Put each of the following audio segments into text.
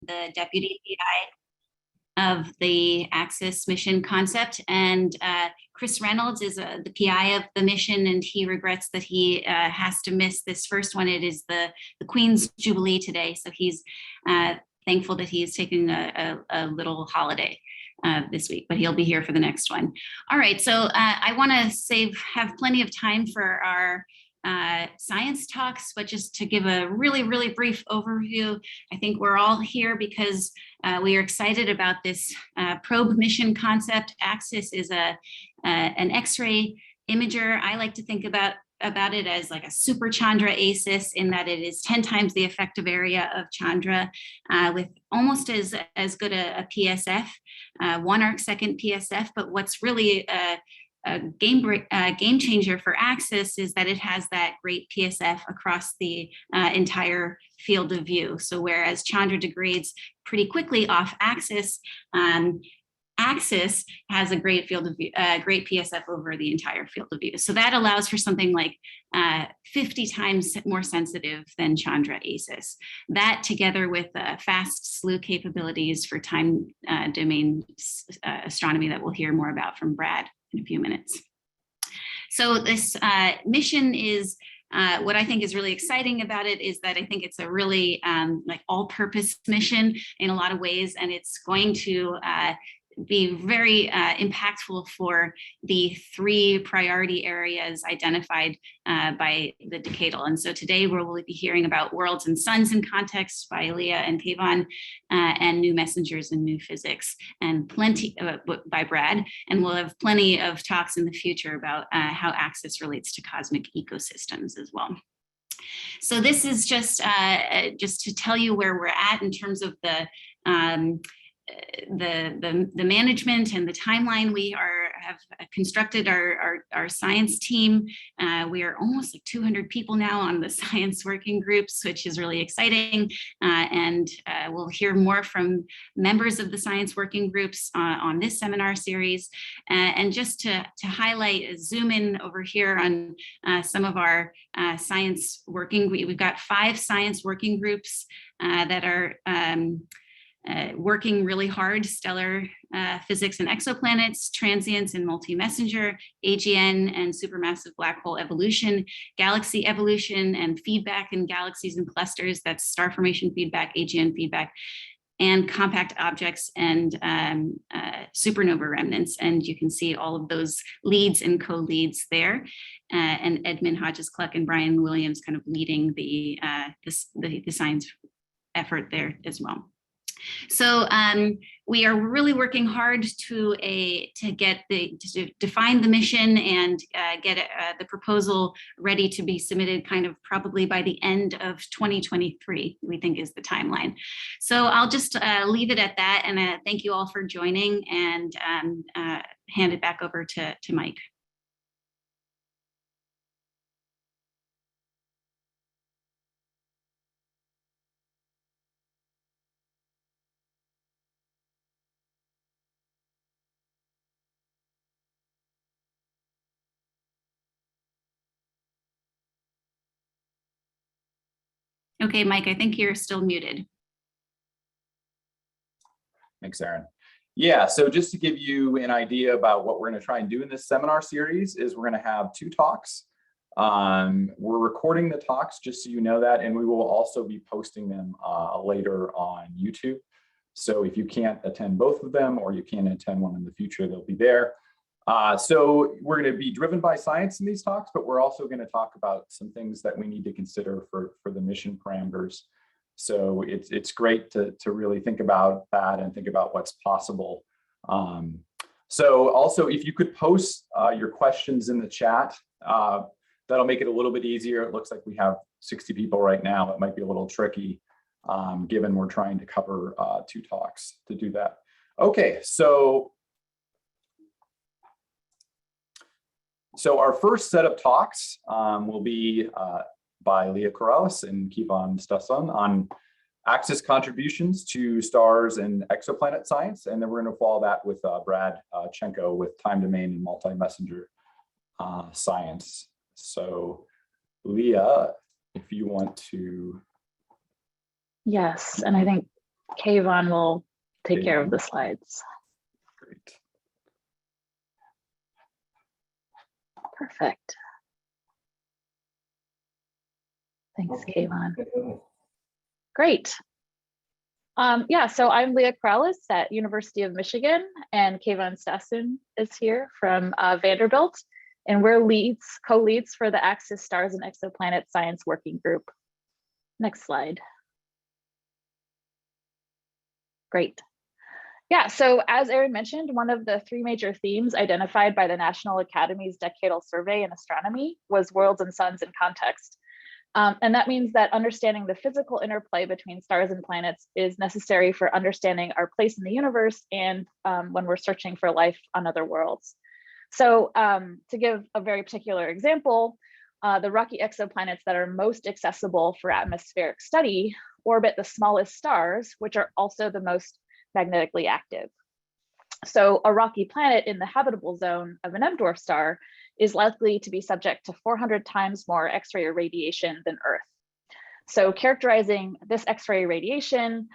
the deputy PI of the Axis mission concept. And Chris Reynolds is the PI of the mission, and he regrets that he has to miss this first one. It is the Queen's Jubilee today. So he's thankful that he is taking a little holiday this week, but he'll be here for the next one. All right, so I want to have plenty of time for our science talks, but just to give a really brief overview, I think we're all here because we are excited about this probe mission concept. Axis is an X-ray imager. I like to think about it as like a super Chandra ACIS, in that it is 10 times the effective area of Chandra, with almost as good a PSF, 1 arc-second PSF. But what's really a game changer for Axis is that it has that great PSF across the entire field of view. So whereas Chandra degrades pretty quickly off axis, Axis has a great field of view, great PSF over the entire field of view. So that allows for something like 50 times more sensitive than Chandra ACIS. That, together with fast slew capabilities for time domain astronomy that we'll hear more about from Brad in a few minutes. So this mission is, what I think is really exciting about it is that I think it's a really like all-purpose mission in a lot of ways, and it's going to be very impactful for the 3 priority areas identified by the decadal. And so today we'll be hearing about worlds and suns in context by Leah and Keivan, and new messengers and new physics, and plenty by Brad. And we'll have plenty of talks in the future about how Axis relates to cosmic ecosystems as well. So this is just to tell you where we're at in terms of the management and the timeline. We have constructed our science team. We are almost like 200 people now on the science working groups, which is really exciting. And we'll hear more from members of the science working groups on this seminar series. And just to highlight, zoom in over here on some of our science working, we've got 5 science working groups that are working really hard: stellar physics and exoplanets, transients and multi-messenger, AGN and supermassive black hole evolution, galaxy evolution and feedback in galaxies and clusters, that's star formation feedback, AGN feedback, and compact objects and supernova remnants. And you can see all of those leads and co-leads there. And Edmund Hodges-Cluck and Brian Williams kind of leading the science effort there as well. So we are really working hard to define the mission and get the proposal ready to be submitted kind of probably by the end of 2023, we think is the timeline. So I'll just leave it at that, and thank you all for joining, and hand it back over to Mike. Okay, Mike, I think you're still muted. Thanks, Erin. Yeah, so just to give you an idea about what we're going to try and do in this seminar series is we're going to have 2 talks. We're recording the talks, just so you know that, and we will also be posting them later on YouTube. So if you can't attend both of them, or you can't attend one in the future, they'll be there. So we're going to be driven by science in these talks, but we're also going to talk about some things that we need to consider for the mission parameters. So it's great to really think about that and think about what's possible. So also, if you could post your questions in the chat, that'll make it a little bit easier. It looks like we have 60 people right now. It might be a little tricky, given we're trying to cover 2 talks to do that. Okay, so our first set of talks will be by Leah Corrales and Keivan Stassun on Axis contributions to stars and exoplanet science. And then we're going to follow that with Brad Chenko with time domain and multi-messenger science. So Leah, if you want to. Yes, and I think Keivan will take care of Keivan. the slides. Great. Perfect. Thanks, Keivan. Great. Yeah, so I'm Leah Corrales at University of Michigan, and Keivan Stassun is here from Vanderbilt, and we're co-leads for the Axis Stars and Exoplanets Science Working Group. Next slide. Great. Yeah, so as Aaron mentioned, one of the three major themes identified by the National Academy's Decadal Survey in Astronomy was worlds and suns in context. And that means that understanding the physical interplay between stars and planets is necessary for understanding our place in the universe and when we're searching for life on other worlds. So to give a very particular example, the rocky exoplanets that are most accessible for atmospheric study orbit the smallest stars, which are also the most magnetically active. So a rocky planet in the habitable zone of an M-dwarf star is likely to be subject to 400 times more X-ray irradiation than Earth. So characterizing this X-ray radiation,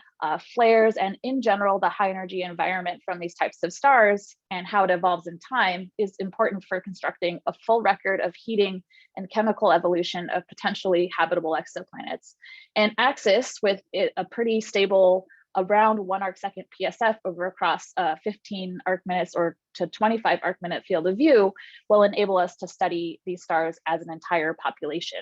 flares, and in general, the high energy environment from these types of stars and how it evolves in time is important for constructing a full record of heating and chemical evolution of potentially habitable exoplanets. And AXIS, with a pretty stable around 1 arcsecond PSF over across 15 arc minutes or to 25 arc minute field of view, will enable us to study these stars as an entire population.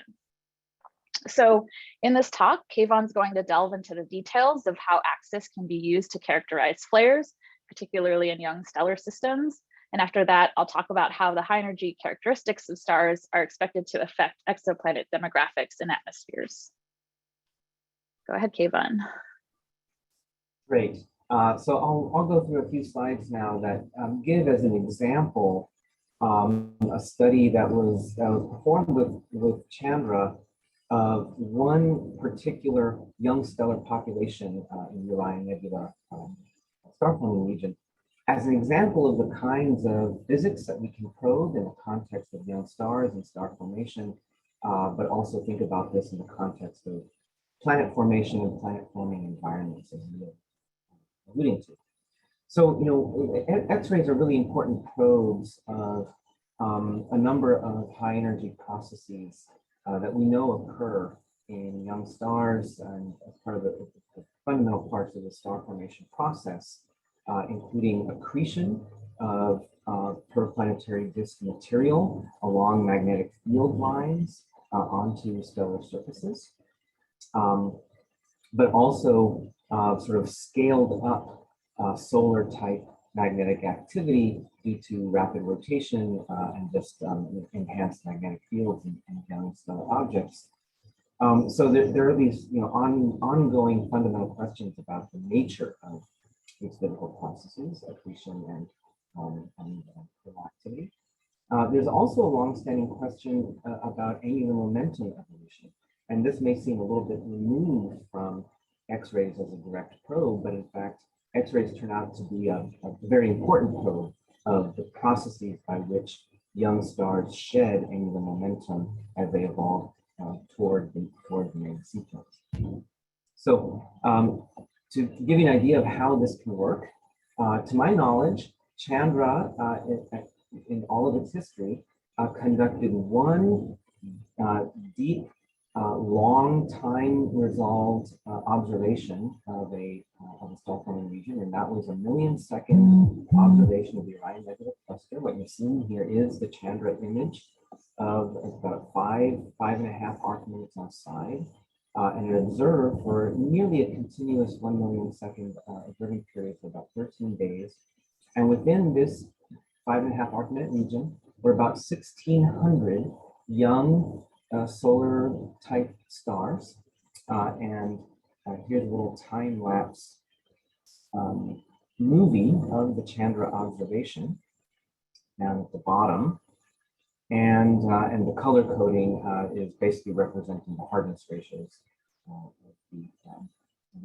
So in this talk, Keivan's going to delve into the details of how AXIS can be used to characterize flares, particularly in young stellar systems. And after that, I'll talk about how the high energy characteristics of stars are expected to affect exoplanet demographics and atmospheres. Go ahead, Keivan. Great. So I'll go through a few slides now that give as an example a study that was performed with Chandra of one particular young stellar population in the Orion Nebula star forming region as an example of the kinds of physics that we can probe in the context of young stars and star formation, but also think about this in the context of planet formation and planet forming environments, as we were alluding to. So, you know, X-rays are really important probes of a number of high energy processes that we know occur in young stars and as part of the fundamental parts of the star formation process, including accretion of protoplanetary disk material along magnetic field lines onto stellar surfaces, but also sort of scaled up solar type magnetic activity due to rapid rotation and just enhanced magnetic fields in young stellar objects. So there are these, you know, ongoing fundamental questions about the nature of these physical processes, accretion and thermal activity. There's also a longstanding question about angular momentum evolution, and this may seem a little bit removed from X-rays as a direct probe, but in fact, X-rays turn out to be a very important probe of the processes by which young stars shed angular momentum as they evolve toward the main sequence. So to give you an idea of how this can work, to my knowledge, Chandra, in all of its history, conducted one deep, long time resolved observation of a star forming region, and that was a 1,000,000-second observation of the Orion Nebula cluster. What you're seeing here is the Chandra image of about 5.5 arc minutes outside, and it observed for nearly a continuous 1,000,000-second observing period for about 13 days. And within this 5.5 arc minute region were about 1,600 young solar type stars. And here's a little time lapse movie of the Chandra observation down at the bottom. And the color coding is basically representing the hardness ratios of the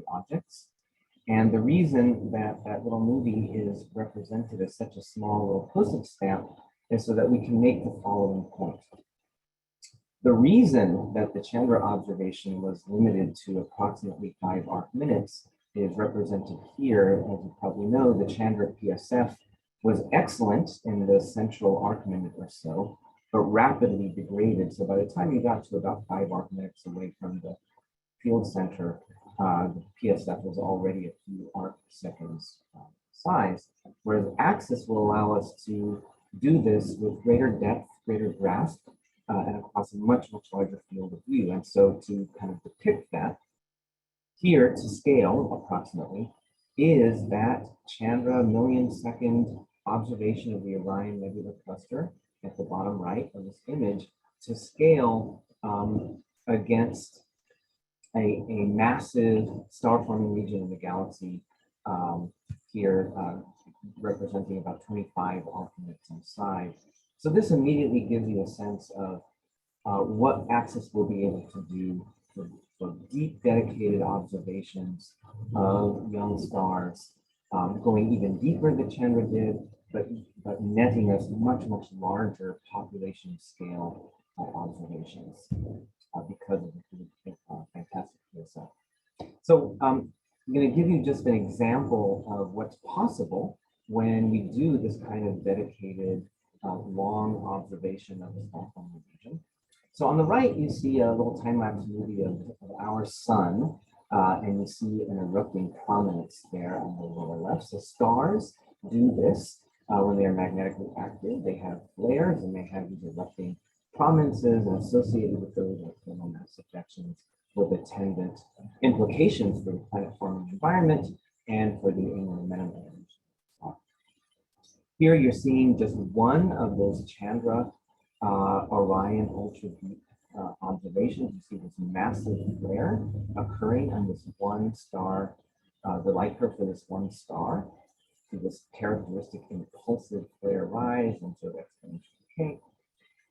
objects. And the reason that that little movie is represented as such a small little postage stamp is so that we can make the following point. The reason that the Chandra observation was limited to approximately 5 arc minutes is represented here. As you probably know, the Chandra PSF was excellent in the central arc minute or so, but rapidly degraded. So by the time you got to about 5 arc minutes away from the field center, the PSF was already a few arc seconds size, whereas Axis will allow us to do this with greater depth, greater grasp, and across a much, much larger field of view. And so to kind of depict that, here to scale approximately is that Chandra million-second observation of the Orion Nebula Cluster at the bottom right of this image to scale against a massive star-forming region in the galaxy here, representing about 25 arc minutes in size. So this immediately gives you a sense of what Axis will be able to do for deep, dedicated observations of young stars, going even deeper than Chandra did, but netting us much, much larger population scale observations because of the fantastic PSF. So I'm going to give you just an example of what's possible when we do this kind of dedicated long observation of the star-forming region. So on the right, you see a little time-lapse movie of our sun, and you see an erupting prominence there on the lower left. So stars do this when they are magnetically active. They have flares and they have these erupting prominences, and associated with those are coronal mass ejections with attendant implications for the planet-forming environment and for the angular momentum energy. Here you're seeing just one of those Chandra Orion ultra deep observations. You see this massive flare occurring on this one star, the light curve for this one star, to this characteristic impulsive flare rise and sort of exponential decay.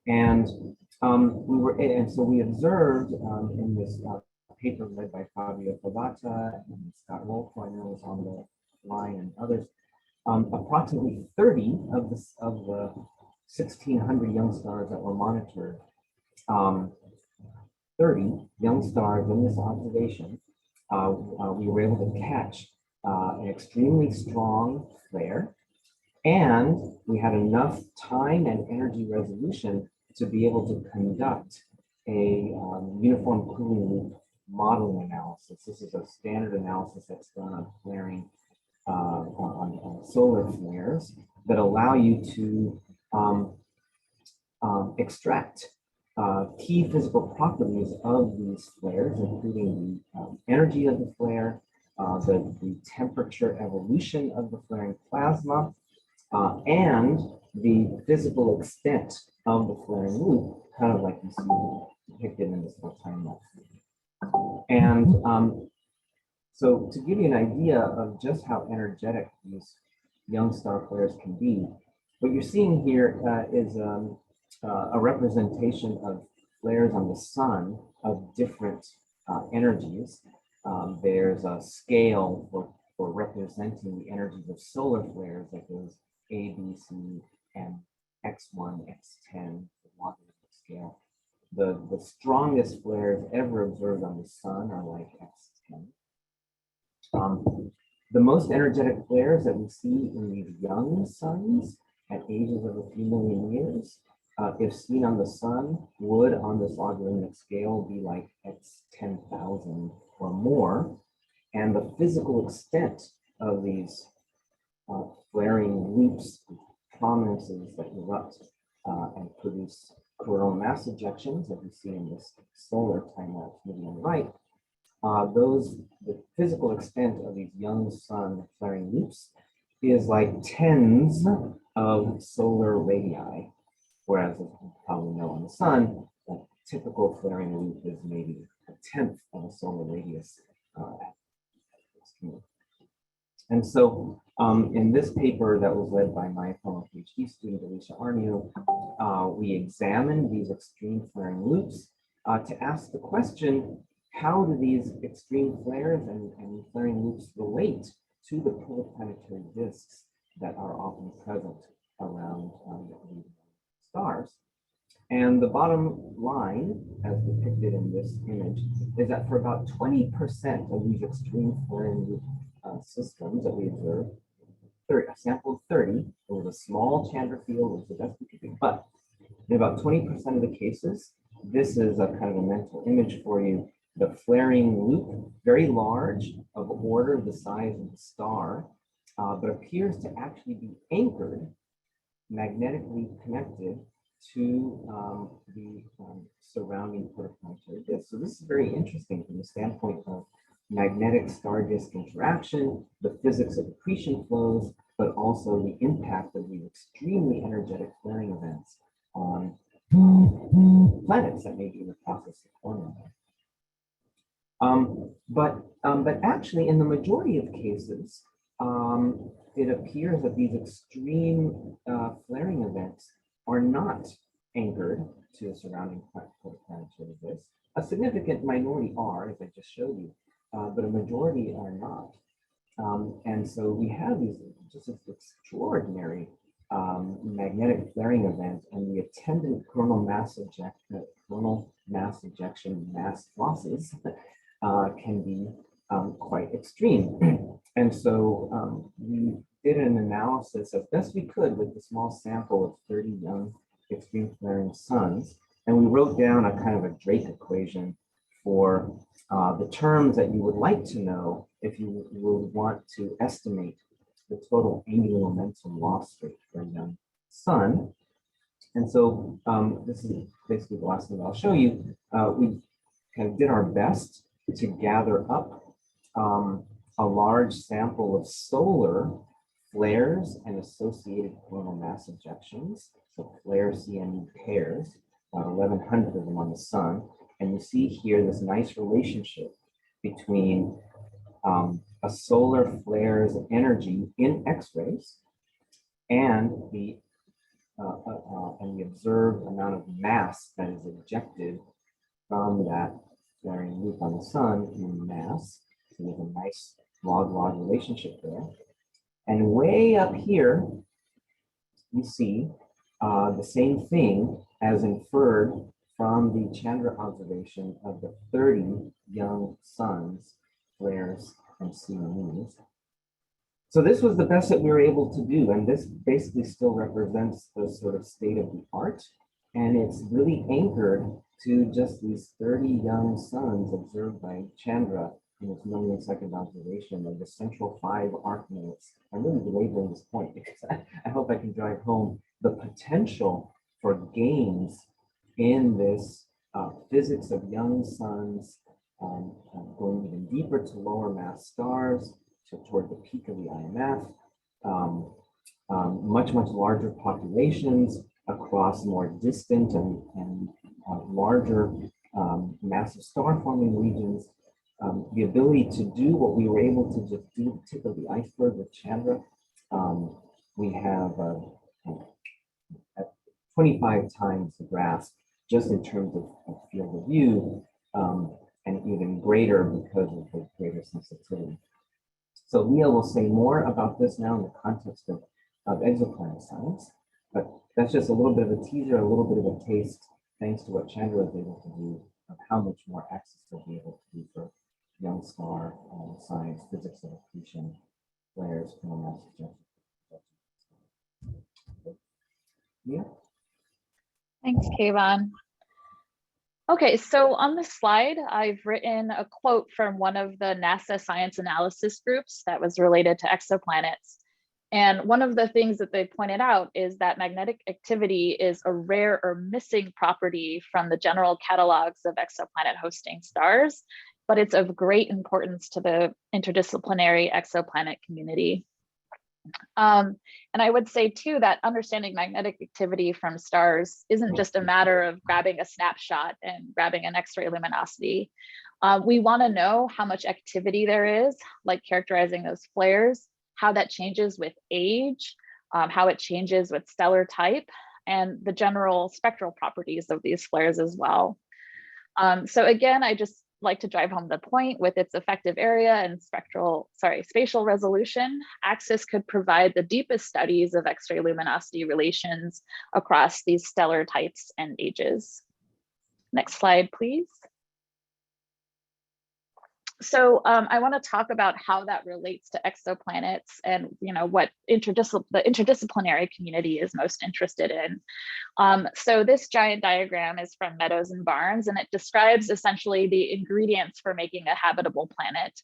And so we observed in this paper led by Fabio Favata and Scott Wolf, who I know is on the line, and others, approximately 30 of the 1,600 young stars that were monitored, 30 young stars in this observation, we were able to catch an extremely strong flare, and we had enough time and energy resolution to be able to conduct a uniform cooling loop modeling analysis. This is a standard analysis that's done on flaring, on solar flares that allow you to extract key physical properties of these flares, including the energy of the flare, the temperature evolution of the flaring plasma, and the physical extent of the flaring loop, kind of like you see depicted in this little time lapse. And so to give you an idea of just how energetic these young star flares can be, what you're seeing here is a representation of flares on the sun of different energies. There's a scale for representing the energies of solar flares that goes A, B, C, and X1, X10, the logarithmic scale. The strongest flares ever observed on the sun are like X10. The most energetic flares that we see in these young suns at ages of a few million years, if seen on the sun, would on this logarithmic scale be like X10,000 or more. And the physical extent of these flaring loops, prominences that erupt and produce coronal mass ejections that we see in this solar time-lapse movie on the right, the physical extent of these young sun flaring loops is like tens of solar radii, whereas as you probably know on the sun, a typical flaring loop is maybe a tenth of a solar radius. And so in this paper that was led by my fellow PhD student, Alicia Arnio, we examined these extreme flaring loops to ask the question, how do these extreme flares and flaring loops relate to the protoplanetary disks that are often present around the stars? And the bottom line, as depicted in this image, is that for about 20% of these extreme flaring loop systems that we observed, a sample of 30. It was a small Chandra field, it was the best we could do. But in about 20% of the cases, this is a kind of a mental image for you. The flaring loop, very large, of order the size of the star, but appears to actually be anchored, magnetically connected to the surrounding protoplanetary disk. So this is very interesting from the standpoint of magnetic star disk interaction, the physics of accretion flows, but also the impact of these extremely energetic flaring events on planets that may be in the process of forming. But actually, in the majority of cases, it appears that these extreme flaring events are not anchored to the surrounding protoplanetary disk. A significant minority are, as I just showed you, but a majority are not. And so we have these just extraordinary magnetic flaring events, and the attendant coronal mass ejection mass losses can be quite extreme. And so we did an analysis as best we could with a small sample of 30 young extreme flaring suns, and we wrote down a kind of a Drake equation for the terms that you would like to know if you would want to estimate the total angular momentum loss rate for a young sun. And so this is basically the last thing I'll show you. We kind of did our best to gather up a large sample of solar flares and associated coronal mass ejections. So flare CME pairs, about 1,100 of them on the sun. And you see here this nice relationship between a solar flare's energy in X-rays and the observed amount of mass that is ejected from that flaring loop on the sun in mass. So there's a nice log-log relationship there. And way up here, you see the same thing as inferred from the Chandra observation of the 30 young suns, flares, and CMEs. So this was the best that we were able to do, and this basically still represents the sort of state of the art, and it's really anchored to just these 30 young suns observed by Chandra in its million-second observation of the central 5 arc minutes. I'm really belaboring this point because I hope I can drive home the potential for gains in this physics of young suns, going even deeper to lower mass stars, toward the peak of the IMF, much larger populations across more distant and larger massive star forming regions. The ability to do what we were able to just do the tip of the iceberg with Chandra. We have 25 times the grasp just in terms of field of view, and even greater because of the greater sensitivity. So Leah will say more about this now in the context of exoplanet science, but that's just a little bit of a teaser, a little bit of a taste, thanks to what Chandra was able to do, of how much more access we'll be able to do for young star science, physics of accretion, flares, coronal mass ejection. Yeah. Thanks, Keivan. Okay, so on this slide, I've written a quote from one of the NASA science analysis groups that was related to exoplanets. And one of the things that they pointed out is that magnetic activity is a rare or missing property from the general catalogs of exoplanet hosting stars, but it's of great importance to the interdisciplinary exoplanet community. And I would say too that understanding magnetic activity from stars isn't just a matter of grabbing a snapshot and grabbing an X-ray luminosity. We want to know how much activity there is, like characterizing those flares, how that changes with age, how it changes with stellar type, and the general spectral properties of these flares as well. So again, I just like to drive home the point with its effective area and spatial resolution. AXIS could provide the deepest studies of X-ray luminosity relations across these stellar types and ages. Next slide, please. So I want to talk about how that relates to exoplanets and what the interdisciplinary community is most interested in. So this giant diagram is from Meadows and Barnes, and it describes essentially the ingredients for making a habitable planet.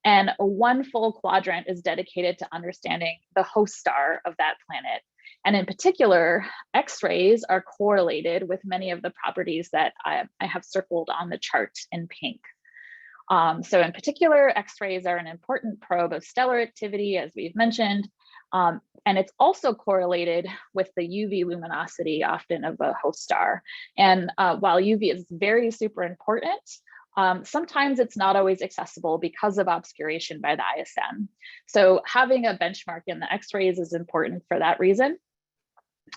And one full quadrant is dedicated to understanding the host star of that planet. And in particular, X-rays are correlated with many of the properties that I have circled on the chart in pink. So in particular, X-rays are an important probe of stellar activity, as we've mentioned, and it's also correlated with the UV luminosity, often of a host star. And while UV is very super important, sometimes it's not always accessible because of obscuration by the ISM. So having a benchmark in the X-rays is important for that reason.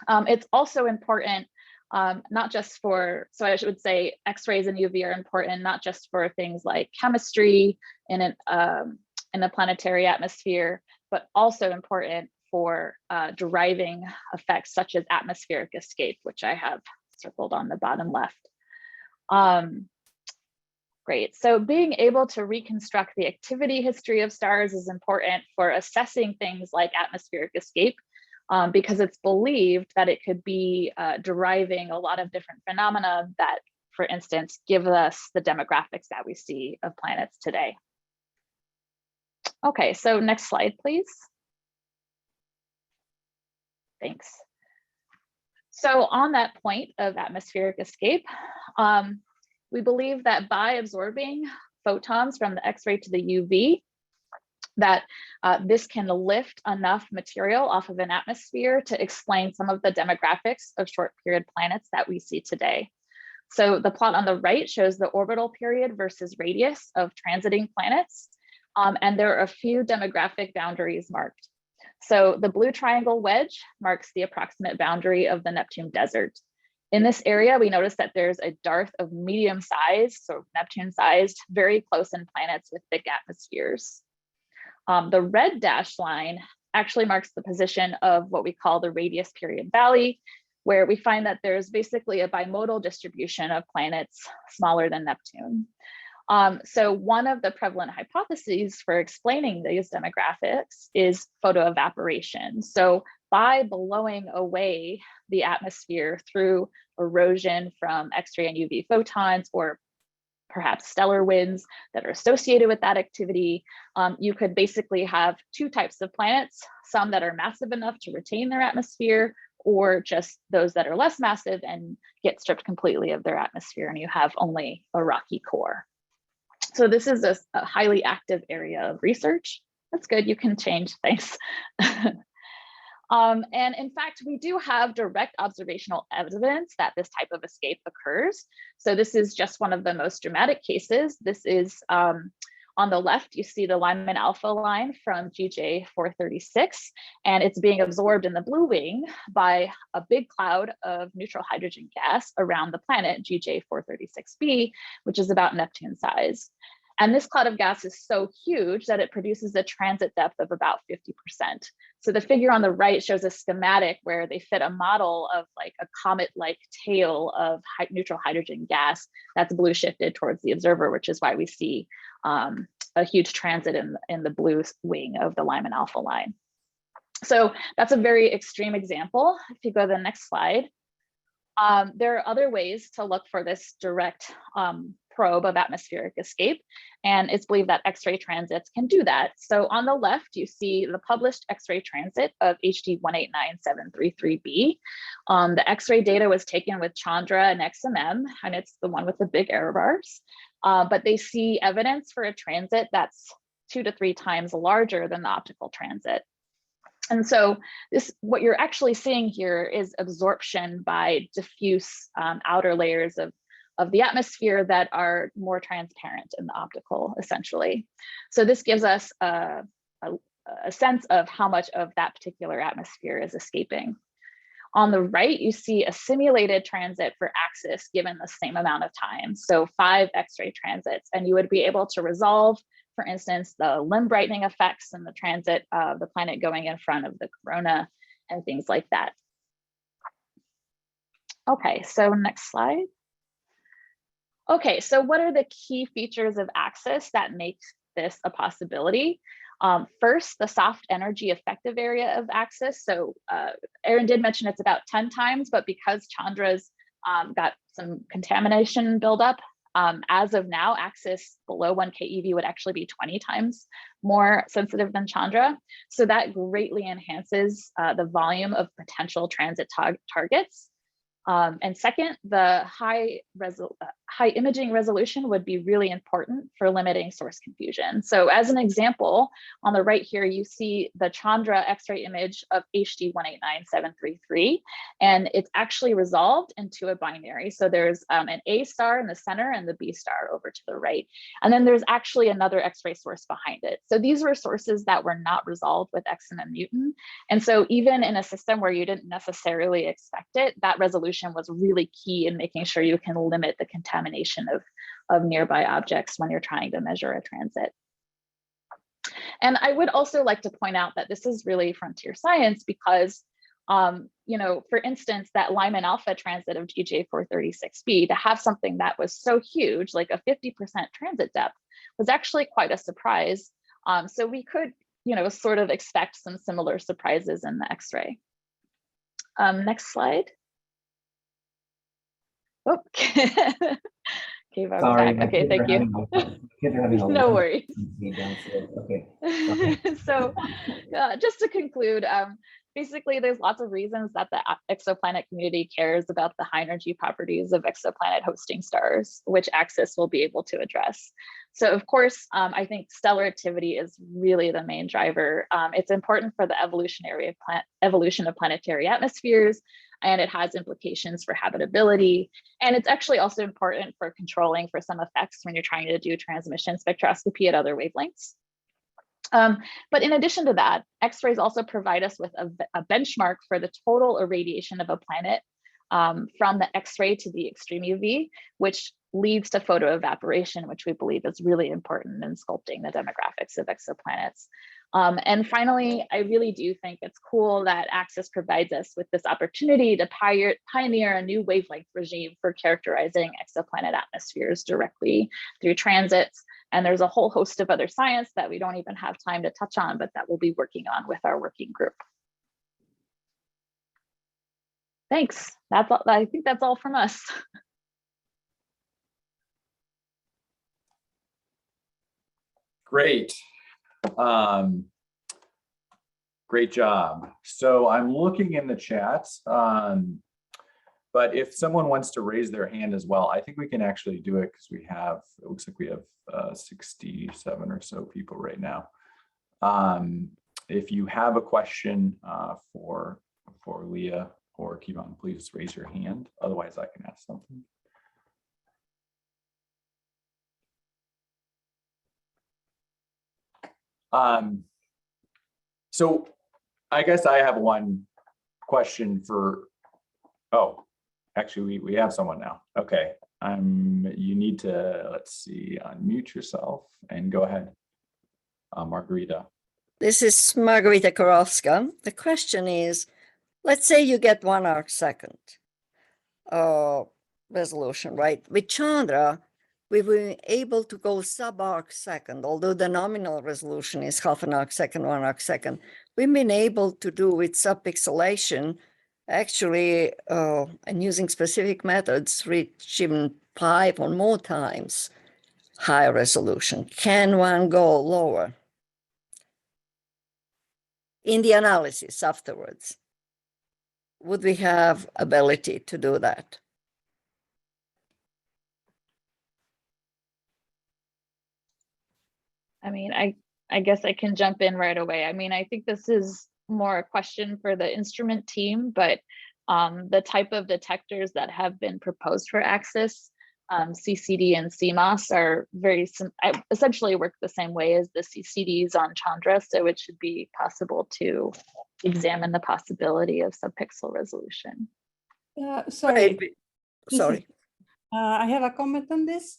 It's also important not just for, so I should say X-rays and UV are important, not just for things like chemistry in the planetary atmosphere, but also important for deriving effects such as atmospheric escape, which I have circled on the bottom left. Great, so being able to reconstruct the activity history of stars is important for assessing things like atmospheric escape, because it's believed that it could be deriving a lot of different phenomena that, for instance, give us the demographics that we see of planets today. Okay, so next slide, please. Thanks. So on that point of atmospheric escape, we believe that by absorbing photons from the X-ray to the UV, that this can lift enough material off of an atmosphere to explain some of the demographics of short period planets that we see today. So the plot on the right shows the orbital period versus radius of transiting planets. And there are a few demographic boundaries marked. So the blue triangle wedge marks the approximate boundary of the Neptune desert. In this area, we notice that there's a dearth of medium size, so Neptune-sized, very close-in planets with thick atmospheres. The red dashed line actually marks the position of what we call the radius period valley, where we find that there's basically a bimodal distribution of planets smaller than Neptune. So one of the prevalent hypotheses for explaining these demographics is photoevaporation. So by blowing away the atmosphere through erosion from X-ray and UV photons, or perhaps stellar winds that are associated with that activity, you could basically have two types of planets, some that are massive enough to retain their atmosphere, or just those that are less massive and get stripped completely of their atmosphere, and you have only a rocky core. So this is a highly active area of research. That's good, you can change, thanks. And in fact, we do have direct observational evidence that this type of escape occurs. So this is just one of the most dramatic cases. This is on the left, you see the Lyman alpha line from GJ 436, and it's being absorbed in the blue wing by a big cloud of neutral hydrogen gas around the planet GJ 436b, which is about Neptune size. And this cloud of gas is so huge that it produces a transit depth of about 50%. So the figure on the right shows a schematic where they fit a model of like a comet-like tail of neutral hydrogen gas that's blue shifted towards the observer, which is why we see a huge transit in the blue wing of the Lyman alpha line. So that's a very extreme example. If you go to the next slide, there are other ways to look for this direct probe of atmospheric escape, and it's believed that X-ray transits can do that. So on the left, you see the published X-ray transit of HD 189733b. The X-ray data was taken with Chandra and XMM, and it's the one with the big error bars, but they see evidence for a transit that's 2 to 3 times larger than the optical transit. And so what you're actually seeing here is absorption by diffuse outer layers of the atmosphere that are more transparent in the optical, essentially. So this gives us a sense of how much of that particular atmosphere is escaping. On the right, you see a simulated transit for axis given the same amount of time, so 5 X-ray transits, and you would be able to resolve, for instance, the limb brightening effects and the transit of the planet going in front of the corona and things like that. Okay, so next slide. Okay, so what are the key features of AXIS that makes this a possibility? First, the soft energy effective area of AXIS. So Aaron did mention it's about 10 times, but because Chandra's got some contamination buildup, as of now, AXIS below 1 keV would actually be 20 times more sensitive than Chandra. So that greatly enhances the volume of potential transit targets. And second, the high imaging resolution would be really important for limiting source confusion. So as an example, on the right here, you see the Chandra X-ray image of HD 189733, and it's actually resolved into a binary. So there's an A star in the center and the B star over to the right. And then there's actually another X-ray source behind it. So these were sources that were not resolved with Exum and Newton. And so even in a system where you didn't necessarily expect it, that resolution was really key in making sure you can limit the contamination of nearby objects when you're trying to measure a transit. And I would also like to point out that this is really frontier science because, you know, for instance, that Lyman alpha transit of GJ 436b, to have something that was so huge, like a 50% transit depth, was actually quite a surprise. So we could, you know, sort of expect some similar surprises in the X-ray. Next slide. Oh, Keivan, Sorry, back. Okay, thank you. No worries. Okay. So just to conclude, basically there's lots of reasons that the exoplanet community cares about the high energy properties of exoplanet hosting stars, which AXIS will be able to address. So of course, I think stellar activity is really the main driver. It's important for the evolution of planetary atmospheres, and it has implications for habitability. And it's actually also important for controlling for some effects when you're trying to do transmission spectroscopy at other wavelengths. But in addition to that, X-rays also provide us with a benchmark for the total irradiation of a planet from the X-ray to the extreme UV, which leads to photoevaporation, which we believe is really important in sculpting the demographics of exoplanets. And finally, I really do think it's cool that AXIS provides us with this opportunity to pioneer a new wavelength regime for characterizing exoplanet atmospheres directly through transits. And there's a whole host of other science that we don't even have time to touch on, but that we'll be working on with our working group. Thanks. That's all. I think that's all from us. Great. Great job. So I'm looking in the chat, but if someone wants to raise their hand as well, I think we can actually do it because we have, it looks like we have 67 or so people right now. If you have a question for Leah or Keivan, please raise your hand. Otherwise, I can ask something. So I guess I have one question for, oh, actually we have someone now. Okay, you need to, let's see, unmute yourself and go ahead, Margarita. This is Margarita Korowska. The question is, let's say you get 1 arcsecond resolution, right? With Chandra, we were able to go sub-arcsecond, although the nominal resolution is half an arcsecond, 1 arcsecond. We've been able to do with subpixelation, actually, and using specific methods, reach even 5 or more times higher resolution. Can one go lower? In the analysis afterwards, would we have ability to do that? I mean, I guess I can jump in right away. I mean, I think this is more a question for the instrument team, but the type of detectors that have been proposed for AXIS, CCD and CMOS, are essentially work the same way as the CCDs on Chandra, so it should be possible to examine the possibility of subpixel resolution. Sorry. I have a comment on this.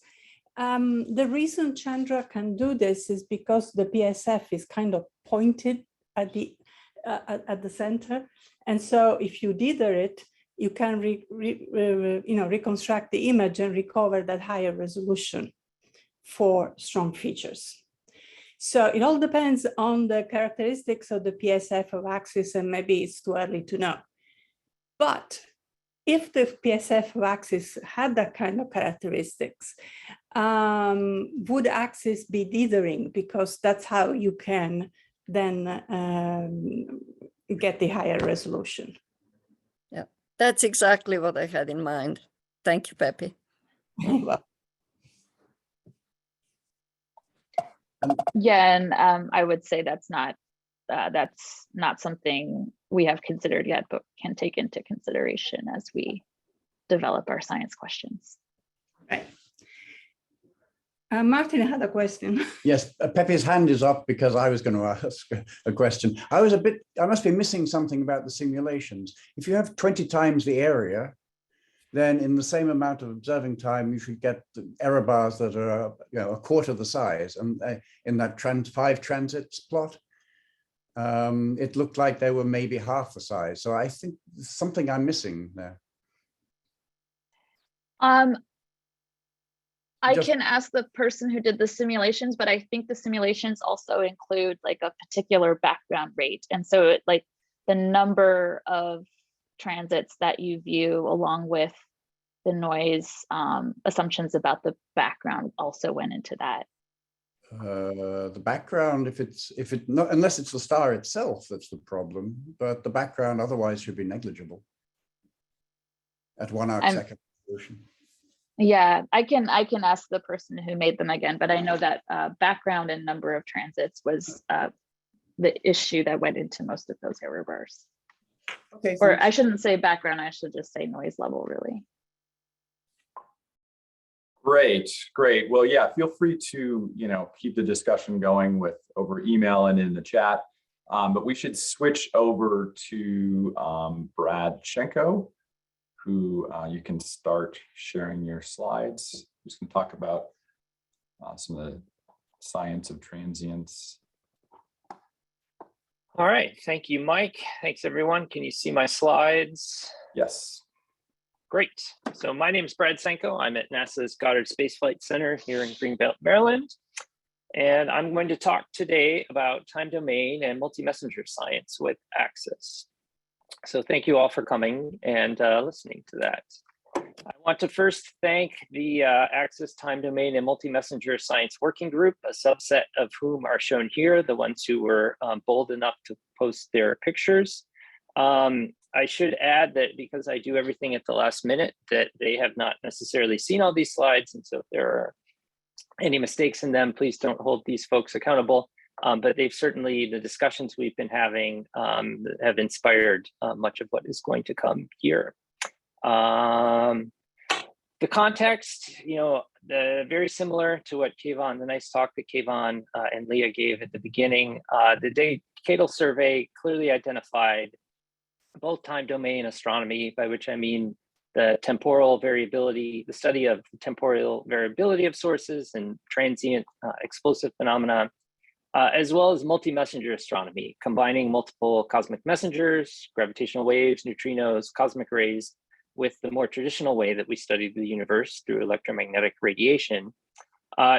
The reason Chandra can do this is because the PSF is kind of pointed at the center, and so if you dither it, you can reconstruct the image and recover that higher resolution for strong features. So it all depends on the characteristics of the PSF of axis, and maybe it's too early to know. But if the PSF of axis had that kind of characteristics, would axis be dithering? Because that's how you can then get the higher resolution. Yeah, that's exactly what I had in mind. Thank you, Pepe. Yeah, and I would say that's not something we have considered yet, but can take into consideration as we develop our science questions. Right. Martin had a question. Yes, Pepe's hand is up because I was going to ask a question. I must be missing something about the simulations. If you have 20 times the area, then in the same amount of observing time, you should get error bars that are a quarter the size. And in that 5 transits plot, it looked like they were maybe half the size. So I think there's something I'm missing there. I can ask the person who did the simulations, but I think the simulations also include like a particular background rate. And so like the number of transits that you view along with the noise assumptions about the background also went into that. The background, unless it's the star itself, that's the problem, but the background otherwise should be negligible at 1 arcsecond resolution. Yeah, I can ask the person who made them again, but I know that background and number of transits was the issue that went into most of those error bars. Okay. Or I shouldn't say background, I should just say noise level, really. Great, great. Well, yeah, feel free to, keep the discussion going over email and in the chat. But we should switch over to Brad Schenko, who you can start sharing your slides. Who's going to talk about some of the science of transients. All right, thank you, Mike. Thanks, everyone. Can you see my slides? Yes. Great. So my name is Brad Schenko. I'm at NASA's Goddard Space Flight Center here in Greenbelt, Maryland. And I'm going to talk today about time domain and multi-messenger science with AXIS. So thank you all for coming and listening to that. I want to first thank the AXIS Time Domain and Multi-Messenger Science Working Group, a subset of whom are shown here, the ones who were bold enough to post their pictures. I should add that because I do everything at the last minute, that they have not necessarily seen all these slides. And so if there are any mistakes in them, please don't hold these folks accountable. But they've certainly, the discussions we've been having have inspired much of what is going to come here. The context, very similar to what Keivan, the nice talk that Keivan and Leah gave at the beginning. The decadal survey clearly identified both time domain astronomy, by which I mean the temporal variability, the study of the temporal variability of sources and transient explosive phenomena, as well as multi-messenger astronomy, combining multiple cosmic messengers, gravitational waves, neutrinos, cosmic rays, with the more traditional way that we study the universe through electromagnetic radiation,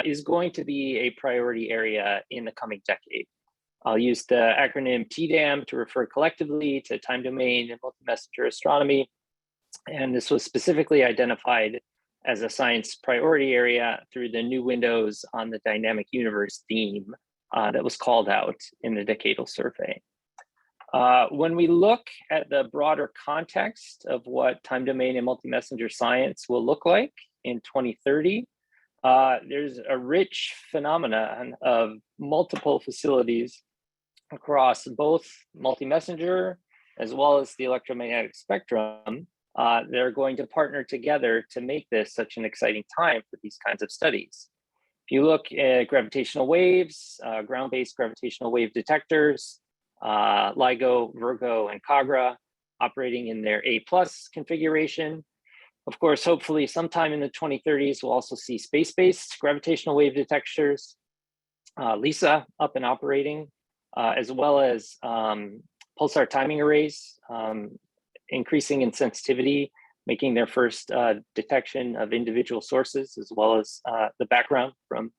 is going to be a priority area in the coming decade. I'll use the acronym TDAM to refer collectively to time domain and multi-messenger astronomy. And this was specifically identified as a science priority area through the new windows on the dynamic universe theme that was called out in the decadal survey. When we look at the broader context of what time domain and multi-messenger science will look like in 2030, there's a rich phenomenon of multiple facilities across both multi-messenger as well as the electromagnetic spectrum. They're going to partner together to make this such an exciting time for these kinds of studies. If you look at gravitational waves, ground-based gravitational wave detectors, LIGO, Virgo, and Kagra operating in their A+ configuration. Of course, hopefully sometime in the 2030s, we'll also see space-based gravitational wave detectors, LISA up and operating, as well as pulsar timing arrays increasing in sensitivity, making their first detection of individual sources, as well as the background from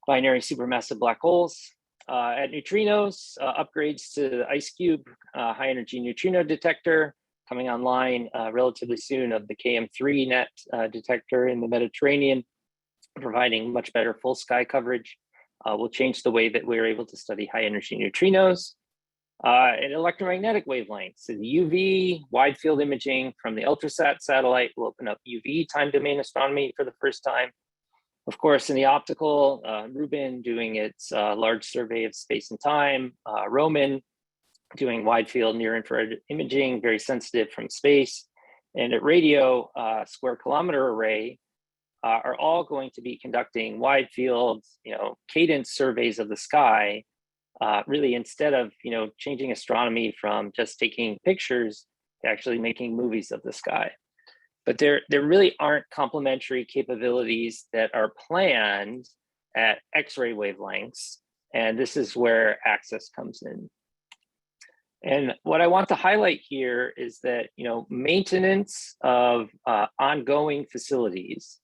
binary supermassive black holes. At neutrinos, upgrades to the IceCube high energy neutrino detector coming online relatively soon of the KM3 net detector in the Mediterranean, providing much better full sky coverage, will change the way that we're able to study high energy neutrinos. And electromagnetic wavelengths, so the UV wide field imaging from the Ultrasat satellite will open up UV time domain astronomy for the first time. Of course, in the optical, Rubin doing its large survey of space and time, Roman doing wide field near infrared imaging, very sensitive from space, and at radio, square kilometer array are all going to be conducting wide field, cadence surveys of the sky, really instead of, changing astronomy from just taking pictures to actually making movies of the sky. But there really aren't complementary capabilities that are planned at X-ray wavelengths. And this is where access comes in. And what I want to highlight here is that, maintenance of ongoing facilities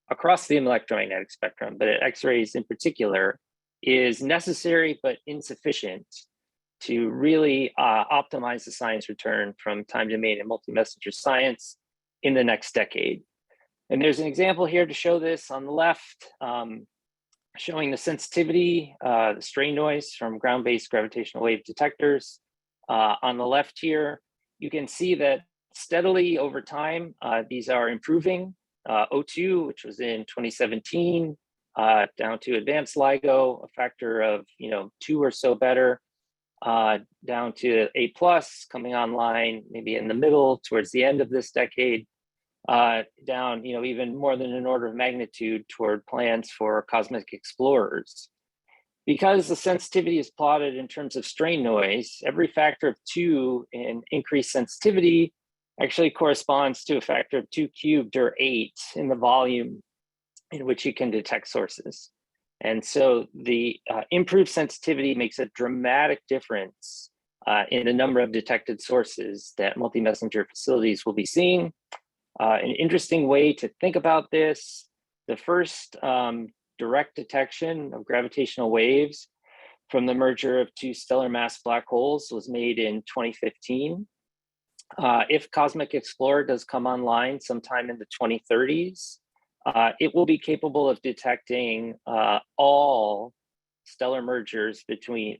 across the electromagnetic spectrum, but at X-rays in particular, is necessary but insufficient to really optimize the science return from time domain and multi-messenger science in the next decade. And there's an example here to show this on the left, showing the sensitivity, the strain noise from ground-based gravitational wave detectors. On the left here, you can see that steadily over time, these are improving. O2, which was in 2017, down to advanced LIGO, a factor of 2 or so better, down to A+ coming online maybe in the middle towards the end of this decade, down even more than an order of magnitude toward plans for cosmic explorers. Because the sensitivity is plotted in terms of strain noise, every factor of 2 in increased sensitivity actually corresponds to a factor of 2 cubed or 8 in the volume in which you can detect sources. And so the improved sensitivity makes a dramatic difference in the number of detected sources that multi-messenger facilities will be seeing. An interesting way to think about this, the first direct detection of gravitational waves from the merger of 2 stellar mass black holes was made in 2015. If Cosmic Explorer does come online sometime in the 2030s, it will be capable of detecting all mergers between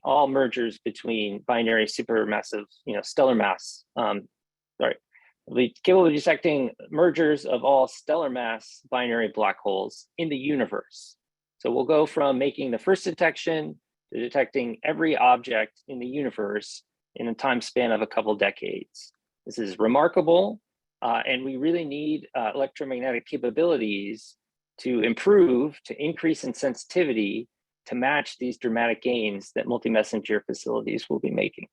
binary supermassive, stellar mass. It'll be capable of detecting mergers of all stellar mass binary black holes in the universe. So we'll go from making the first detection to detecting every object in the universe in a time span of a couple decades. This is remarkable, and we really need electromagnetic capabilities to increase in sensitivity to match these dramatic gains that multi-messenger facilities will be making.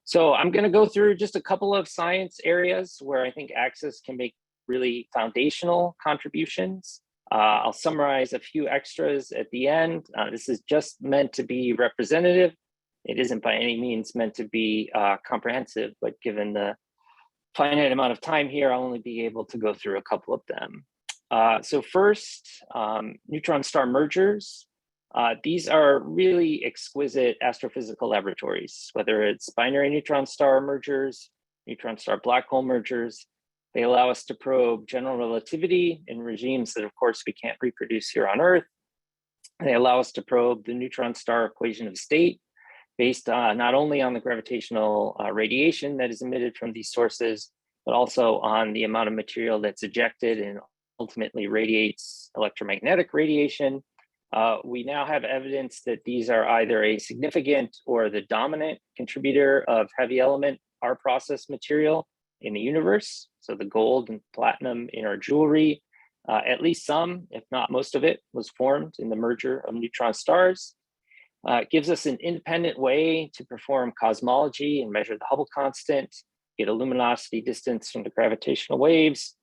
So I'm going to go through just a couple of science areas where I think access can make really foundational contributions. I'll summarize a few extras at the end. This is just meant to be representative. It isn't by any means meant to be comprehensive, but given the finite amount of time here, I'll only be able to go through a couple of them. So first, neutron star mergers. These are really exquisite astrophysical laboratories, whether it's binary neutron star mergers, neutron star black hole mergers. They allow us to probe general relativity in regimes that, of course, we can't reproduce here on Earth. They allow us to probe the neutron star equation of state based not only on the gravitational radiation that is emitted from these sources, but also on the amount of material that's ejected and ultimately radiates electromagnetic radiation. We now have evidence that these are either a significant or the dominant contributor of heavy element R-process material in the universe. So the gold and platinum in our jewelry, at least some, if not most of it, was formed in the merger of neutron stars. It gives us an independent way to perform cosmology and measure the Hubble constant, get a luminosity distance from the gravitational waves.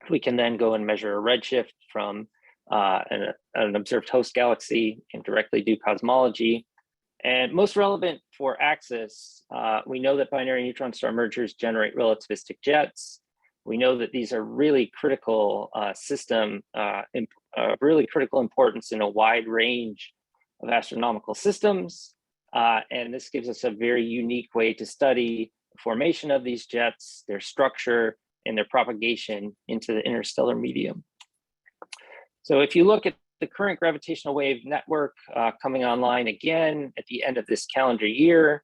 We can then go and measure a redshift from an observed host galaxy and directly do cosmology. And most relevant for AXIS, we know that binary neutron star mergers generate relativistic jets. We know that these are really critical really critical importance in a wide range of astronomical systems. And this gives us a very unique way to study the formation of these jets, their structure, and their propagation into the interstellar medium. So if you look at the current gravitational wave network coming online again at the end of this calendar year,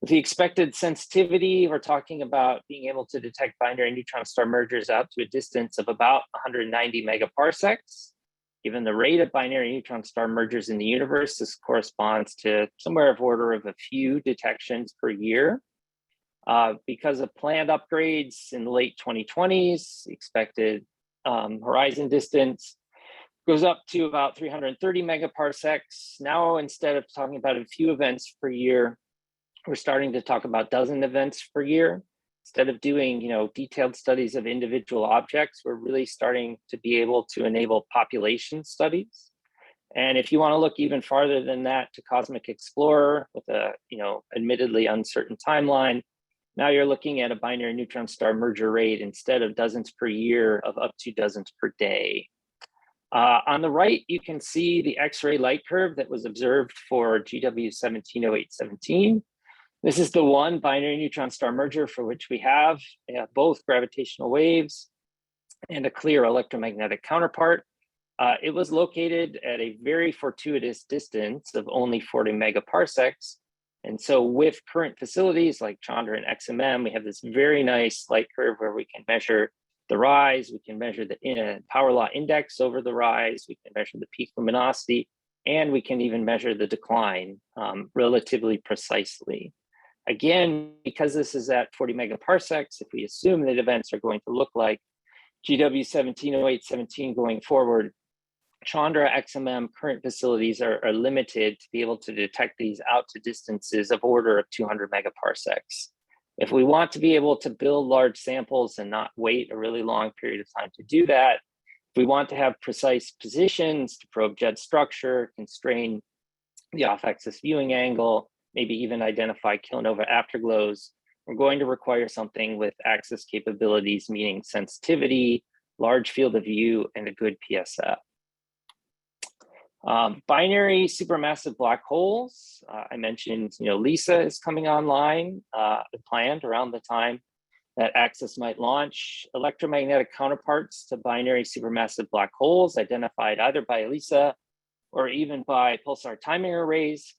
with the expected sensitivity, we're talking about being able to detect binary neutron star mergers out to a distance of about 190 megaparsecs. Given the rate of binary neutron star mergers in the universe, this corresponds to somewhere of order of a few detections per year. Because of planned upgrades in the late 2020s, expected horizon distance goes up to about 330 megaparsecs. Now, instead of talking about a few events per year, we're starting to talk about dozen events per year. Instead of doing, detailed studies of individual objects, we're really starting to be able to enable population studies. And if you want to look even farther than that to Cosmic Explorer with a, admittedly uncertain timeline, now you're looking at a binary neutron star merger rate instead of dozens per year of up to dozens per day. On the right, you can see the X-ray light curve that was observed for GW 170817. This is the one binary neutron star merger for which we have both gravitational waves and a clear electromagnetic counterpart. It was located at a very fortuitous distance of only 40 megaparsecs. And so with current facilities like Chandra and XMM, we have this very nice light curve where we can measure the rise, we can measure the power law index over the rise, we can measure the peak luminosity, and we can even measure the decline relatively precisely. Again, because this is at 40 megaparsecs, if we assume that events are going to look like GW 170817 going forward, Chandra XMM current facilities are limited to be able to detect these out to distances of order of 200 megaparsecs. If we want to be able to build large samples and not wait a really long period of time to do that, if we want to have precise positions to probe jet structure, constrain the off-axis viewing angle, maybe even identify kilonova afterglows, we're going to require something with AXIS capabilities, meaning sensitivity, large field of view, and a good PSF. Binary supermassive black holes. I mentioned, LISA is coming online, planned around the time that AXIS might launch. Electromagnetic counterparts to binary supermassive black holes identified either by LISA or even by pulsar timing arrays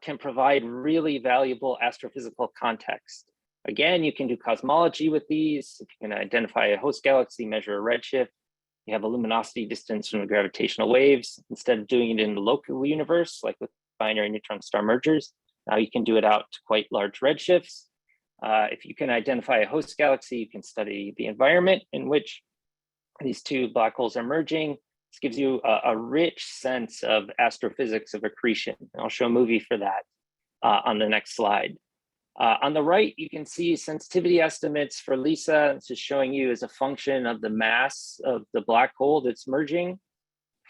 can provide really valuable astrophysical context. Again, you can do cosmology with these. If you can identify a host galaxy, measure a redshift, you have a luminosity distance from the gravitational waves. Instead of doing it in the local universe, like with binary neutron star mergers, now you can do it out to quite large redshifts. If you can identify a host galaxy, you can study the environment in which these two black holes are merging. This gives you a rich sense of astrophysics of accretion. And I'll show a movie for that on the next slide. On the right, you can see sensitivity estimates for LISA. This is showing you as a function of the mass of the black hole that's merging.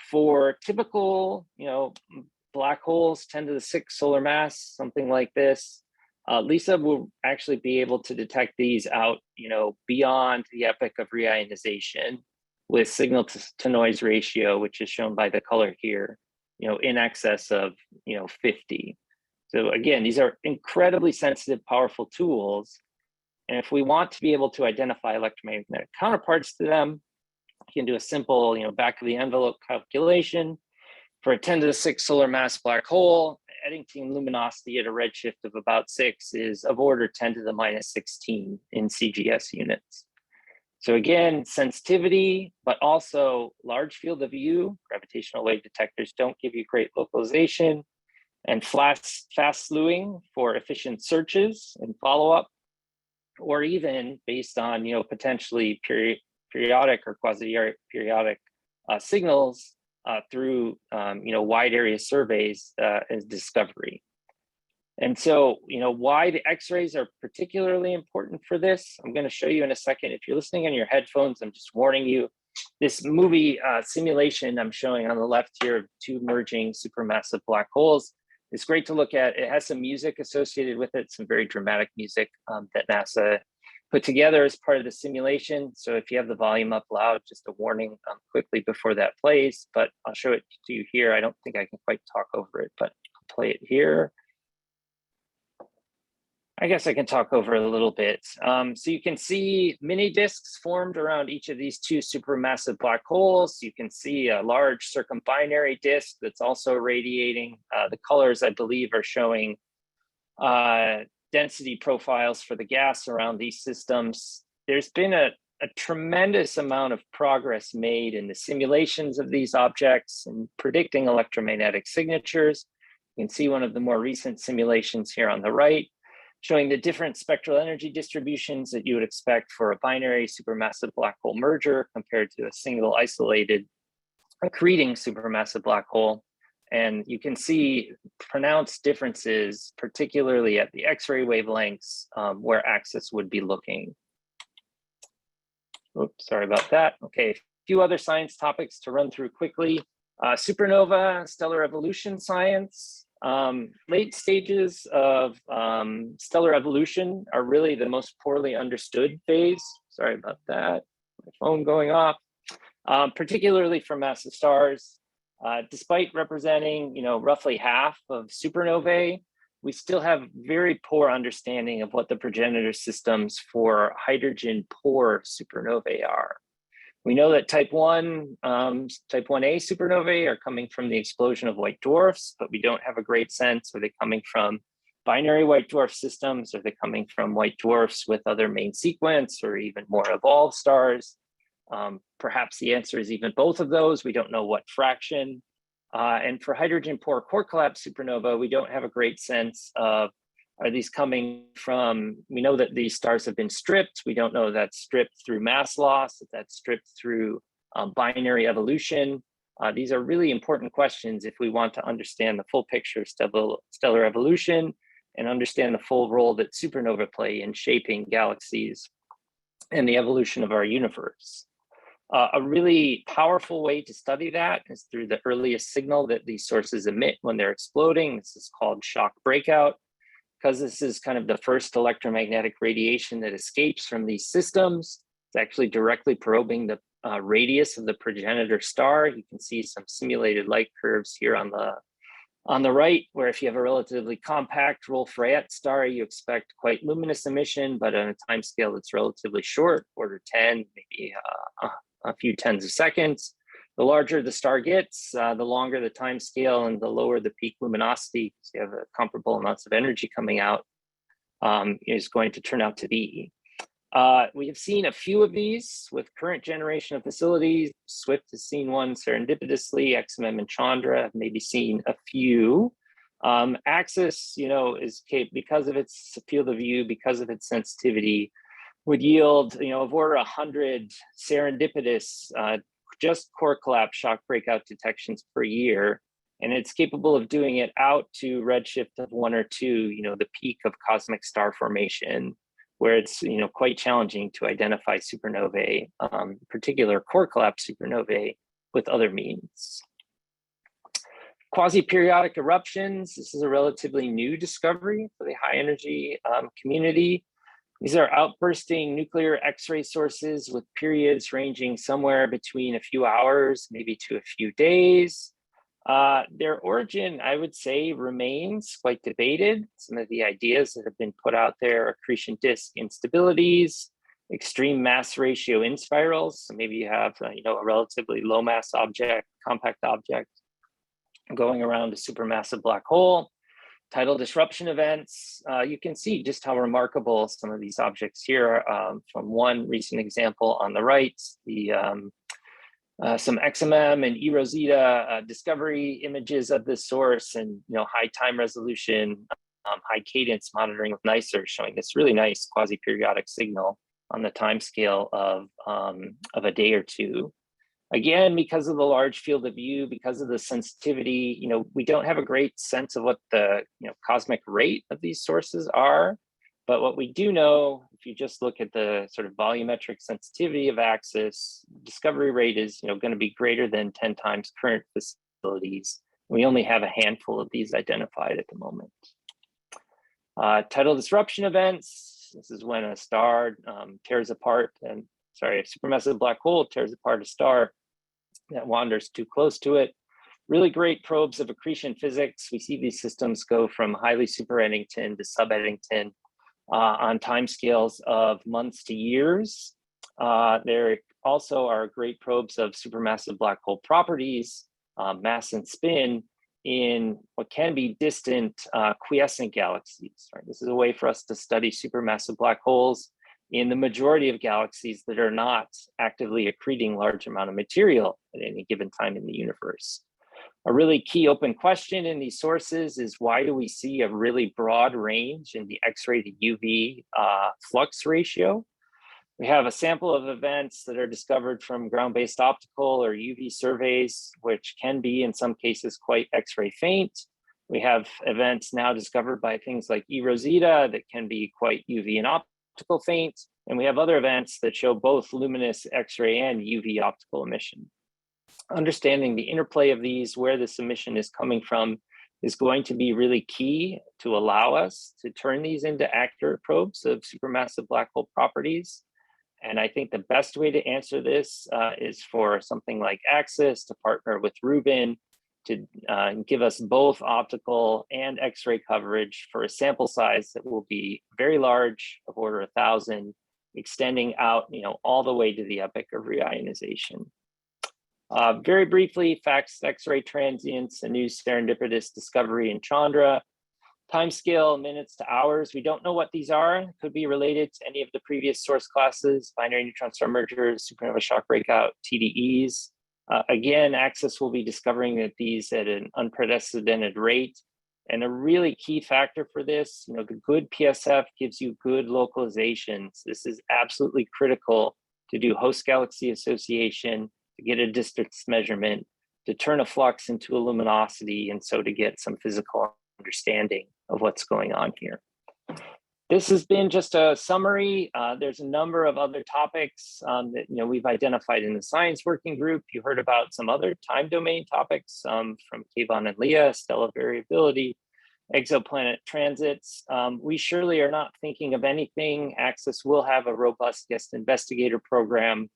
For typical, black holes, 10 to the 6 solar mass, something like this, LISA will actually be able to detect these out, beyond the epoch of reionization with signal to noise ratio, which is shown by the color here, in excess of, 50. So again, these are incredibly sensitive, powerful tools. And if we want to be able to identify electromagnetic counterparts to them, you can do a simple, back of the envelope calculation. For a 10 to the 6 solar mass black hole, Eddington luminosity at a redshift of about 6 is of order 10 to the minus 16 in CGS units. So again, sensitivity, but also large field of view. Gravitational wave detectors don't give you great localization, and fast slewing for efficient searches and follow-up, or even based on potentially periodic or quasi-periodic signals through wide area surveys as discovery. And so, why the X-rays are particularly important for this, I'm going to show you in a second. If you're listening on your headphones, I'm just warning you. This movie simulation I'm showing on the left here of two merging supermassive black holes, It's great to look at. It has some music associated with it, some very dramatic music that NASA put together as part of the simulation. So if you have the volume up loud, just a warning quickly before that plays, but I'll show it to you here. I don't think I can quite talk over it, but I'll play it here. I guess I can talk over it a little bit. So you can see mini disks formed around each of these two supermassive black holes. You can see a large circumbinary disk that's also radiating. The colors, I believe, are showing density profiles for the gas around these systems. There's been a tremendous amount of progress made in the simulations of these objects and predicting electromagnetic signatures. You can see one of the more recent simulations here on the right, showing the different spectral energy distributions that you would expect for a binary supermassive black hole merger compared to a single isolated accreting supermassive black hole. And you can see pronounced differences, particularly at the X-ray wavelengths where AXIS would be looking. Oops, sorry about that. Okay, a few other science topics to run through quickly. Supernova, stellar evolution science. Late stages of stellar evolution are really the most poorly understood phase. Sorry about that, my phone going off. Particularly for massive stars. Despite representing, roughly half of supernovae, we still have very poor understanding of what the progenitor systems for hydrogen poor supernovae are. We know that type 1A supernovae are coming from the explosion of white dwarfs, but we don't have a great sense. Are they coming from binary white dwarf systems? Are they coming from white dwarfs with other main sequence or even more evolved stars? Perhaps the answer is even both of those. We don't know what fraction. And for hydrogen poor core collapse supernova, we don't have a great sense of, are these coming from, we know that these stars have been stripped. We don't know that's stripped through mass loss, if that's stripped through binary evolution. These are really important questions if we want to understand the full picture of stellar evolution and understand the full role that supernova play in shaping galaxies and the evolution of our universe. A really powerful way to study that is through the earliest signal that these sources emit when they're exploding. This is called shock breakout. Because this is kind of the first electromagnetic radiation that escapes from these systems, it's actually directly probing the radius of the progenitor star. You can see some simulated light curves here on the right, where if you have a relatively compact Rolf-Rayet star, you expect quite luminous emission, but on a time scale that's relatively short, order 10, maybe a few tens of seconds. The larger the star gets, the longer the time scale and the lower the peak luminosity, so you have comparable amounts of energy coming out, is going to turn out to be. We have seen a few of these with current generation of facilities. Swift has seen one serendipitously, XMM and Chandra have maybe seen a few. AXIS, is because of its field of view, because of its sensitivity, would yield, of order 100 serendipitous just core collapse shock breakout detections per year. And it's capable of doing it out to redshift of 1 or 2, the peak of cosmic star formation, where it's, quite challenging to identify supernovae, particular core collapse supernovae with other means. Quasi-periodic eruptions. This is a relatively new discovery for the high energy community. These are outbursting nuclear X-ray sources with periods ranging somewhere between a few hours, maybe to a few days. Their origin, I would say, remains quite debated. Some of the ideas that have been put out there: accretion disk instabilities, extreme mass ratio in spirals. So maybe you have, a relatively low mass object, compact object, going around a supermassive black hole. Tidal disruption events. You can see just how remarkable some of these objects here are. From one recent example on the right, some XMM and eRosita discovery images of this source, and high time resolution, high cadence monitoring with NICER, showing this really nice quasi-periodic signal on the time scale of a day or two. Again, because of the large field of view, because of the sensitivity, we don't have a great sense of what the cosmic rate of these sources are. But what we do know, if you just look at the sort of volumetric sensitivity of AXIS, discovery rate is going to be greater than 10 times current facilities We only have a handful of these identified at the moment. Tidal disruption events. This is when a star tears apart, and sorry, a supermassive black hole tears apart a star that wanders too close to it. Really great probes of accretion physics. We see these systems go from highly super Eddington to sub Eddington on timescales of months to years. There also are great probes of supermassive black hole properties, mass and spin, in what can be distant quiescent galaxies. Right? This is a way for us to study supermassive black holes in the majority of galaxies that are not actively accreting large amount of material at any given time in the universe. A really key open question in these sources is, why do we see a really broad range in the X-ray to UV flux ratio? We have a sample of events that are discovered from ground-based optical or UV surveys, which can be in some cases quite X-ray faint. We have events now discovered by things like eRosita that can be quite UV and optical faint. And we have other events that show both luminous X-ray and UV optical emission. Understanding the interplay of these, where this emission is coming from, is going to be really key to allow us to turn these into accurate probes of supermassive black hole properties. And I think the best way to answer this is for something like Axis to partner with Rubin to give us both optical and X-ray coverage for a sample size that will be very large, of order 1,000, extending out, all the way to the epoch of reionization. Very briefly, FACS X-ray transients, a new serendipitous discovery in Chandra. Timescale minutes to hours. We don't know what these are. It could be related to any of the previous source classes, binary neutron star mergers, supernova shock breakout, TDEs. Again, Axis will be discovering that these at an unprecedented rate. And a really key factor for this, the good PSF gives you good localizations. This is absolutely critical to do host galaxy association, to get a distance measurement, to turn a flux into a luminosity, and so to get some physical understanding of what's going on here. This has been just a summary. There's a number of other topics that we've identified in the science working group. You heard about some other time domain topics from Keivan and Leah, stellar variability, exoplanet transits. We surely are not thinking of anything. Axis will have a robust guest investigator program.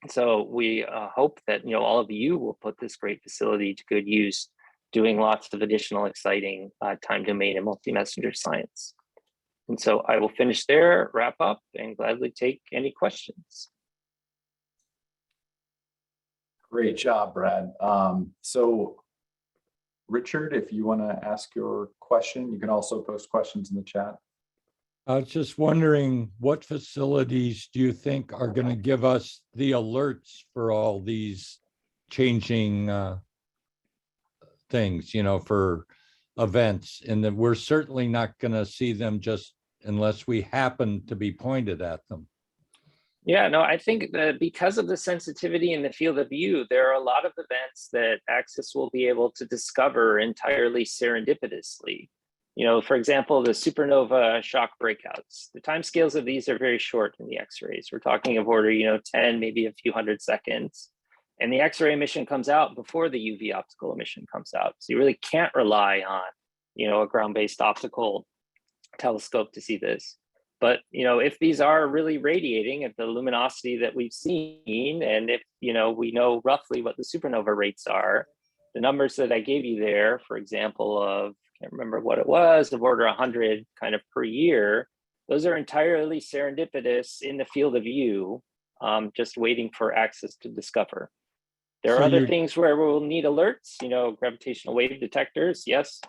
So we hope that all of you will put this great facility to good use, doing lots of additional exciting time domain and multi-messenger science. And so I will finish there, wrap up, and gladly take any questions. Great job, Brad. So Richard, if you want to ask your question, you can also post questions in the chat. I was just wondering, what facilities do you think are going to give us the alerts for all these changing things, for events? And that we're certainly not going to see them just unless we happen to be pointed at them. Yeah, no, I think that because of the sensitivity in the field of view, there are a lot of events that Axis will be able to discover entirely serendipitously. For example, the supernova shock breakouts. The timescales of these are very short in the X-rays. We're talking of order, 10, maybe a few hundred seconds. And the X-ray emission comes out before the UV optical emission comes out. So you really can't rely on, a ground-based optical telescope to see this. But, if these are really radiating at the luminosity that we've seen, and if, we know roughly what the supernova rates are, the numbers that I gave you there, for example, of, I can't remember what it was, of order 100 kind of per year, those are entirely serendipitous in the field of view, just waiting for Axis to discover. There are other things where we'll need alerts, gravitational wave detectors. Yes,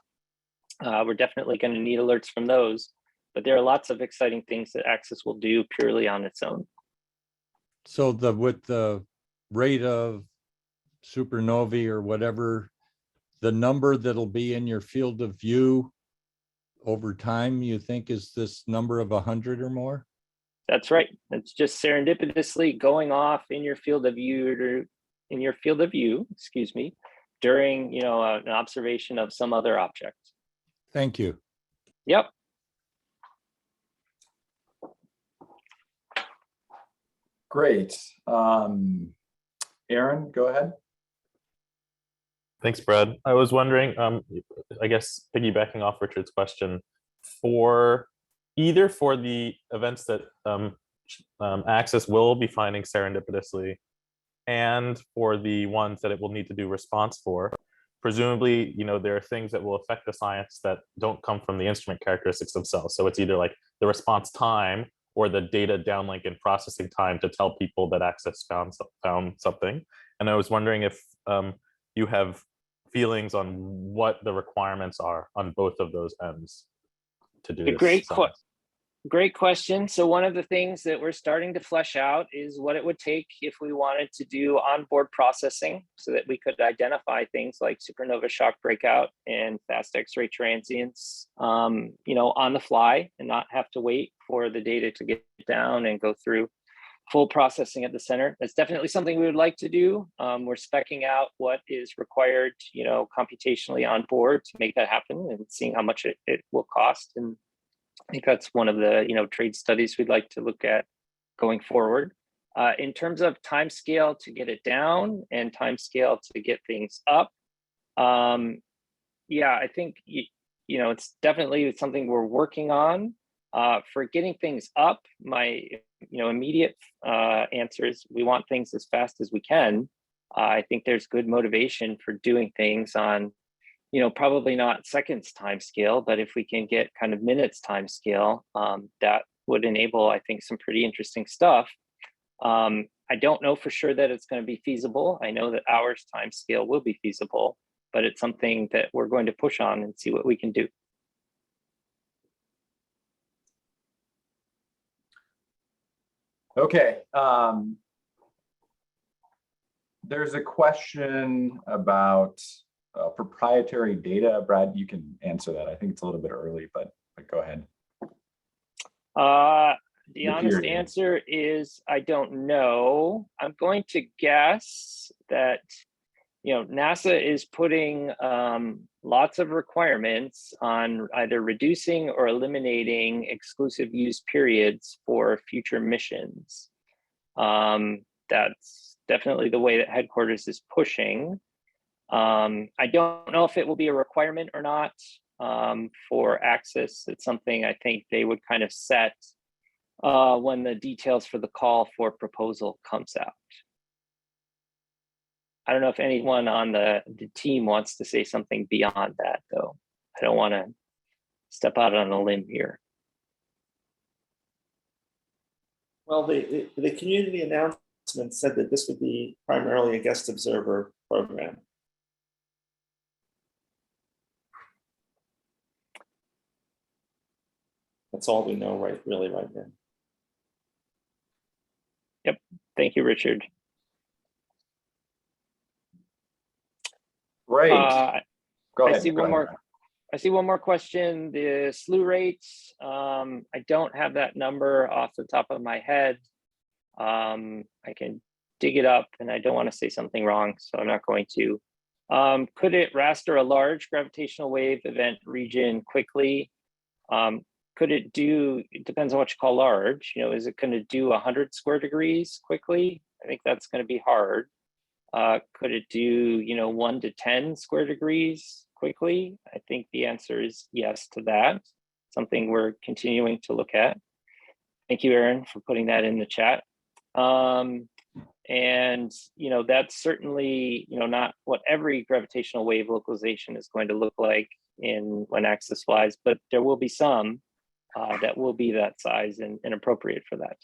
we're definitely going to need alerts from those, but there are lots of exciting things that Axis will do purely on its own. So with the rate of supernovae or whatever, the number that'll be in your field of view over time, you think is this number of 100 or more? That's right. It's just serendipitously going off in your field of view, during an observation of some other object. Thank you. Yep. Great. Aaron, go ahead. Thanks, Brad. I was wondering, I guess piggybacking off Richard's question, for either for the events that Axis will be finding serendipitously, and for the ones that it will need to do response for, presumably, there are things that will affect the science that don't come from the instrument characteristics themselves. So it's either like the response time or the data downlink and processing time to tell people that Axis found something. And I was wondering if you have feelings on what the requirements are on both of those ends to do this. Great question. So one of the things that we're starting to flesh out is what it would take if we wanted to do onboard processing so that we could identify things like supernova shock breakout and fast X-ray transients, on the fly and not have to wait for the data to get down and go through full processing at the center. That's definitely something we would like to do. We're speccing out what is required, computationally on board to make that happen and seeing how much it will cost. And I think that's one of the, trade studies we'd like to look at going forward. In terms of time scale to get it down and time scale to get things up, I think, it's definitely something we're working on. For getting things up, my immediate answer is we want things as fast as we can. I think there's good motivation for doing things on, probably not seconds time scale, but if we can get kind of minutes time scale, that would enable, I think, some pretty interesting stuff. I don't know for sure that it's going to be feasible. I know that hours time scale will be feasible, but it's something that we're going to push on and see what we can do. Okay. There's a question about proprietary data. Brad, you can answer that. I think it's a little bit early, but go ahead. The honest answer is I don't know. I'm going to guess that NASA is putting lots of requirements on either reducing or eliminating exclusive use periods for future missions. That's definitely the way that headquarters is pushing. I don't know if it will be a requirement or not for Axis. It's something I think they would kind of set when the details for the call for proposal comes out. I don't know if anyone on the team wants to say something beyond that, though. I don't want to step out on a limb here. Well, the community announcement said that this would be primarily a guest observer program. That's all we know right now. Yep. Thank you, Richard. Great. Go ahead. I see one more question. The slew rates. I don't have that number off the top of my head. I can dig it up, and I don't want to say something wrong, so I'm not going to. Could it raster a large gravitational wave event region quickly? Could it do, it depends on what you call large, is it going to do 100 square degrees quickly? I think that's going to be hard. Could it do, 1 to 10 square degrees quickly? I think the answer is yes to that. Something we're continuing to look at. Thank you, Aaron, for putting that in the chat. And, that's certainly, not what every gravitational wave localization is going to look like when Axis flies, but there will be some that will be that size and appropriate for that.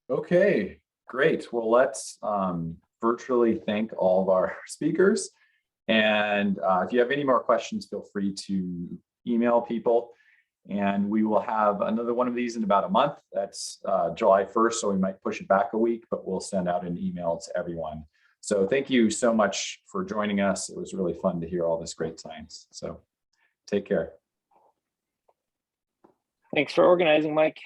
Okay, great. Well, let's virtually thank all of our speakers. And if you have any more questions, feel free to email people. And we will have another one of these in about a month. That's July 1st, so we might push it back a week, but we'll send out an email to everyone. So thank you so much for joining us. It was really fun to hear all this great science. So take care. Thanks for organizing, Mike.